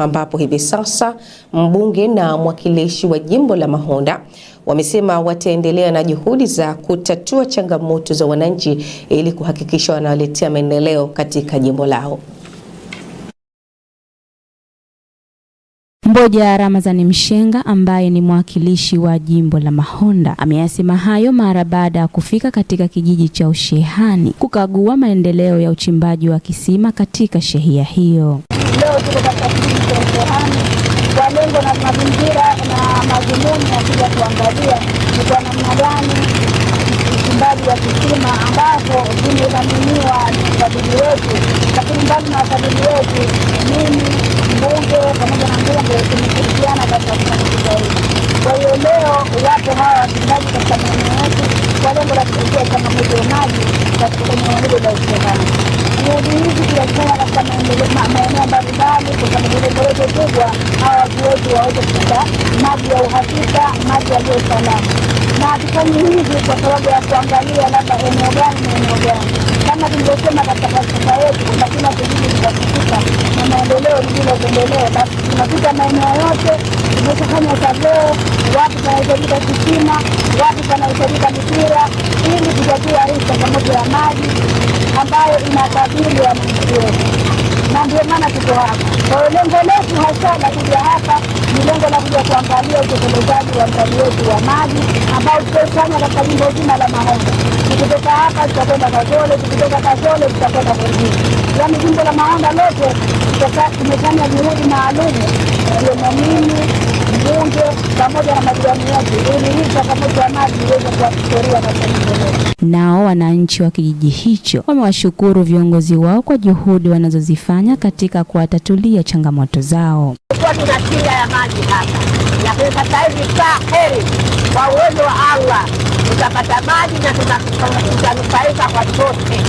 Ambapo hivi sasa mbunge na mwakilishi wa jimbo la Mahonda wamesema wataendelea na juhudi za kutatua changamoto za wananchi ili kuhakikisha wanaletea maendeleo katika jimbo lao. Mboja Ramadhani Mshenga ambaye ni mwakilishi wa jimbo la Mahonda ameyasema hayo mara baada ya kufika katika kijiji cha Ushehani kukagua maendeleo ya uchimbaji wa kisima katika shehia hiyo. Leo tuko katika kijiji cha Ushehani kwa lengo na mazingira na madhumuni ya kuja kuangalia ni kwa namna gani uchimbaji wa kisima ambapo vimedhaminiwa na mfadhili wetu, lakini mbali na wafadhili wetu mimi mbunge pamoja na mbunge tumeshirikiana katika kufanikisha hili. Kwa hiyo leo wapo hawa wachimbaji katika maeneo yetu kwa lengo la kutetea changamoto ya maji katika eneo hilo la Ushehani. Juhudi hizi tunafanya katika maeneo mbalimbali kwa sababu lengo letu kubwa hawa watu wetu waweze kupata maji ya uhakika, maji yaliyo salama. Na hatufanyi hivi kwa sababu ya kuangalia labda eneo gani na eneo gani. Kama tulivyosema katika falsafa yetu kwamba kila kijiji kitafikika na maendeleo ndilo endeleo, basi tunapita maeneo yote, tumeshafanya survey, wapi panahitajika kisima, wapi panahitajika mipira, ili kutatua hii changamoto ya maji ambayo inakabili wananchi wetu. Na ndio maana tuko hapa. Kwa hiyo lengo letu hasa la kuja hapa ni lengo la kuja kuangalia utekelezaji wa mradi wetu wa maji ambao tutafanya katika jimbo zima la Mahonda. Tukitoka hapa tutakwenda Kazole, tukitoka Kazole tutakwenda Burgini. Yaani jimbo la Mahonda lote tumefanya juhudi maalum ikiwemo mimi, mbunge pamoja na madiwani wetu ili hii changamoto ya maji iweze kuwa historia katika jimbo letu. Nao wananchi wa kijiji hicho wamewashukuru viongozi wao kwa juhudi wanazozifanya katika kuwatatulia changamoto zao. Kwa tuna shida ya maji hapa, lakini sasa hivi heri kwa uwezo wa Allah tutapata maji na tutanufaika kwa sote.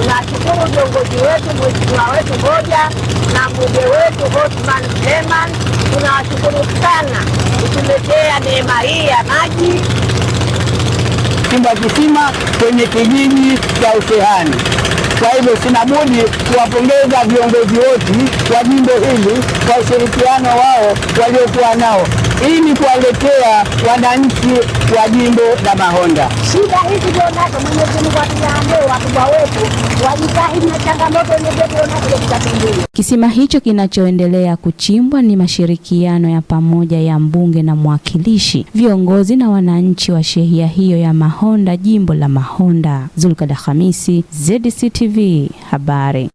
Tunashukuru viongozi wetu, mheshimiwa wetu Mboja na mbunge wetu Othman Suleiman, tunawashukuru sana kutuletea neema hii ya maji. Chimba kisima kwenye kijiji cha Ushehani. Kwa hivyo sina budi kuwapongeza viongozi wote wa jimbo hili kwa ushirikiano wao waliokuwa nao ili kuwaletea wananchi wa jimbo la Mahonda. Shida hizi ndio nazo Mwenyezi Mungu atujalie wakubwa wetu wajitahidi na changamoto ndio nazo tutatumia. Kisima hicho kinachoendelea kuchimbwa ni mashirikiano ya pamoja ya mbunge na mwakilishi, viongozi na wananchi wa shehia hiyo ya Mahonda, jimbo la Mahonda. Zulkada Khamisi, ZDC TV, habari.